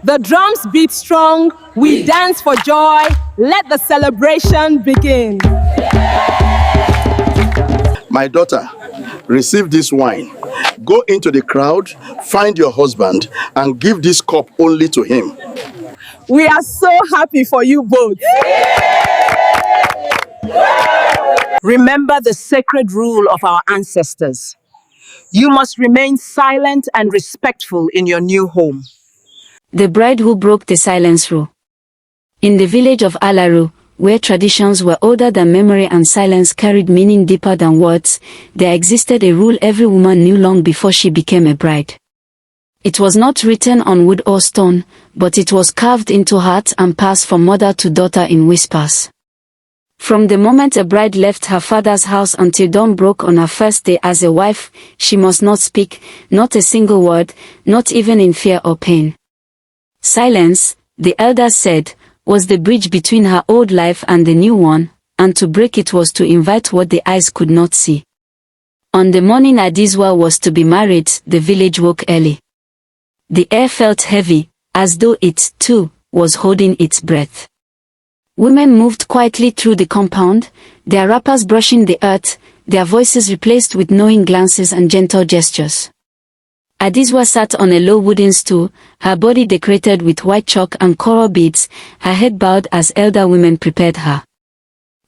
The drums beat strong, we dance for joy. Let the celebration begin. My daughter, receive this wine. Go into the crowd, find your husband, and give this cup only to him. We are so happy for you both. Remember the sacred rule of our ancestors. You must remain silent and respectful in your new home. The bride who broke the silence rule. In the village of Alaru, where traditions were older than memory and silence carried meaning deeper than words, there existed a rule every woman knew long before she became a bride. It was not written on wood or stone, but it was carved into hearts and passed from mother to daughter in whispers. From the moment a bride left her father's house until dawn broke on her first day as a wife, she must not speak, not a single word, not even in fear or pain. Silence, the elders said, was the bridge between her old life and the new one, and to break it was to invite what the eyes could not see. On the morning Adizwa was to be married, the village woke early. The air felt heavy, as though it, too, was holding its breath. Women moved quietly through the compound, their wrappers brushing the earth, their voices replaced with knowing glances and gentle gestures. Adizwa sat on a low wooden stool, her body decorated with white chalk and coral beads, her head bowed as elder women prepared her.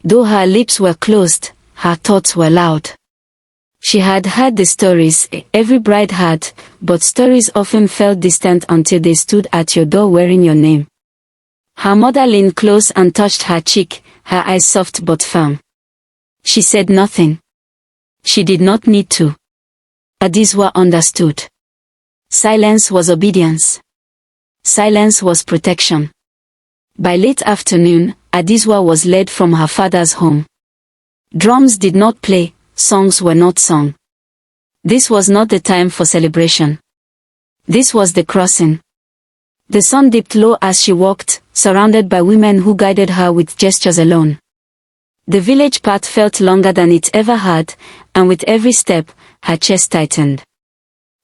Though her lips were closed, her thoughts were loud. She had heard the stories, every bride had, but stories often felt distant until they stood at your door wearing your name. Her mother leaned close and touched her cheek, her eyes soft but firm. She said nothing. She did not need to. Adizwa understood. Silence was obedience. Silence was protection. By late afternoon, Adizwa was led from her father's home. Drums did not play, songs were not sung. This was not the time for celebration. This was the crossing. The sun dipped low as she walked, surrounded by women who guided her with gestures alone. The village path felt longer than it ever had, and with every step, her chest tightened.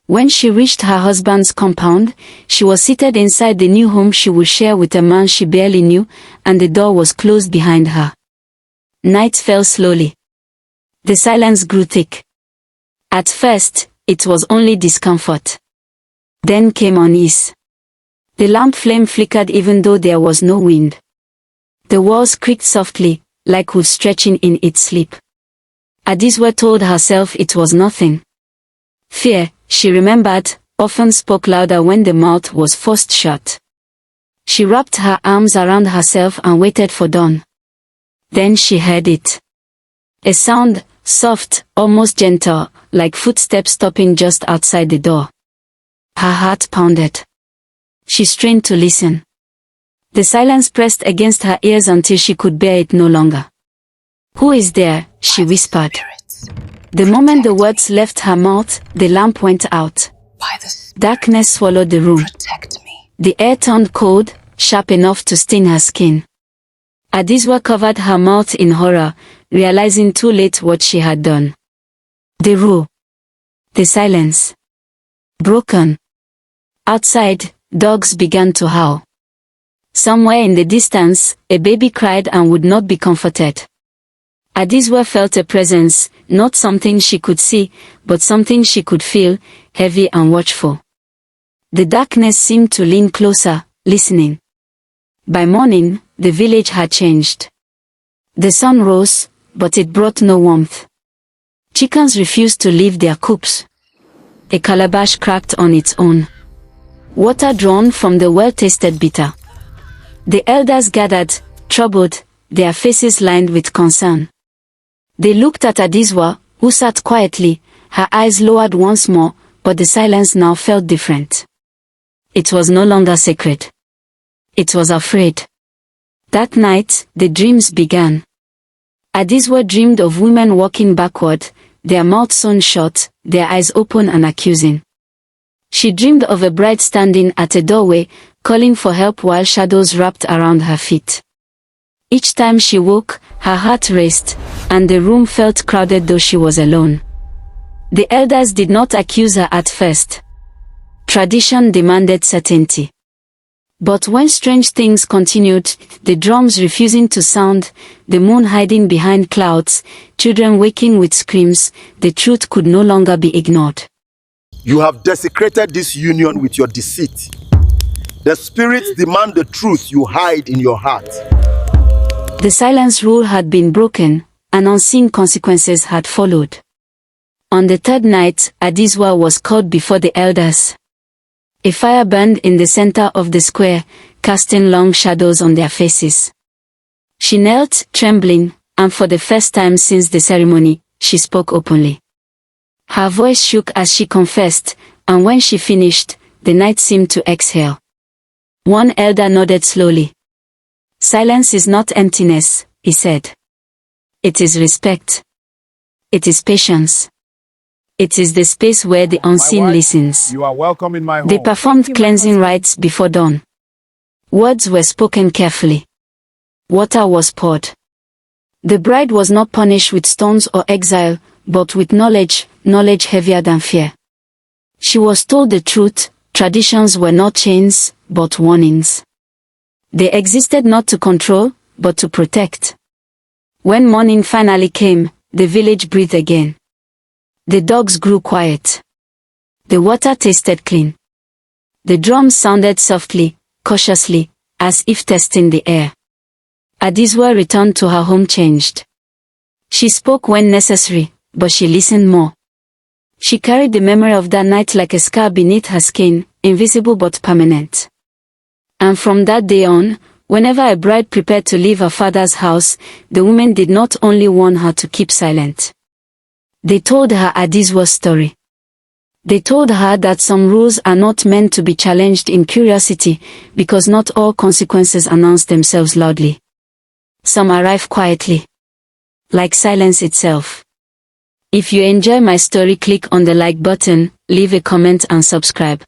When she reached her husband's compound, she was seated inside the new home she would share with a man she barely knew, and the door was closed behind her. Night fell slowly. The silence grew thick. At first, it was only discomfort. Then came unease. The lamp flame flickered even though there was no wind. The walls creaked softly, like wood stretching in its sleep. Adizwa told herself it was nothing. Fear, she remembered, often spoke louder when the mouth was forced shut. She wrapped her arms around herself and waited for dawn. Then she heard it. A sound, soft, almost gentle, like footsteps stopping just outside the door. Her heart pounded. She strained to listen. The silence pressed against her ears until she could bear it no longer. "Who is there?" she whispered. The moment the words left her mouth, the lamp went out. Darkness swallowed the room. The air turned cold, sharp enough to sting her skin. Adizwa covered her mouth in horror, realizing too late what she had done. The rule. The silence. Broken. Outside, dogs began to howl. Somewhere in the distance, a baby cried and would not be comforted. Adizwa felt a presence, not something she could see, but something she could feel, heavy and watchful. The darkness seemed to lean closer, listening. By morning, the village had changed. The sun rose, but it brought no warmth. Chickens refused to leave their coops. A calabash cracked on its own. Water drawn from the well tasted bitter. The elders gathered, troubled, their faces lined with concern. They looked at Adizwa, who sat quietly, her eyes lowered once more, but the silence now felt different. It was no longer sacred. It was afraid. That night, the dreams began. Adizwa dreamed of women walking backward, their mouths sewn shut, their eyes open and accusing. She dreamed of a bride standing at a doorway, calling for help while shadows wrapped around her feet. Each time she woke, her heart raced, and the room felt crowded though she was alone. The elders did not accuse her at first. Tradition demanded certainty. But when strange things continued, the drums refusing to sound, the moon hiding behind clouds, children waking with screams, the truth could no longer be ignored. You have desecrated this union with your deceit. The spirits demand the truth you hide in your heart. The silence rule had been broken, and unseen consequences had followed. On the third night, Adizwa was called before the elders. A fire burned in the center of the square, casting long shadows on their faces. She knelt, trembling, and for the first time since the ceremony, she spoke openly. Her voice shook as she confessed, and when she finished, the night seemed to exhale. One elder nodded slowly. "Silence is not emptiness," he said. "It is respect. It is patience. It is the space where the unseen listens." You are welcome in my home. They performed cleansing rites before dawn. Words were spoken carefully. Water was poured. The bride was not punished with stones or exile, but with knowledge heavier than fear. She was told the truth. Traditions were not chains, but warnings. They existed not to control, but to protect. When morning finally came, the village breathed again. The dogs grew quiet. The water tasted clean. The drums sounded softly, cautiously, as if testing the air. Adizwa returned to her home changed. She spoke when necessary, but she listened more. She carried the memory of that night like a scar beneath her skin, invisible but permanent. And from that day on, whenever a bride prepared to leave her father's house, the women did not only warn her to keep silent. They told her Adizwa's story. They told her that some rules are not meant to be challenged in curiosity, because not all consequences announce themselves loudly. Some arrive quietly, like silence itself. If you enjoy my story, click on the like button, leave a comment and subscribe.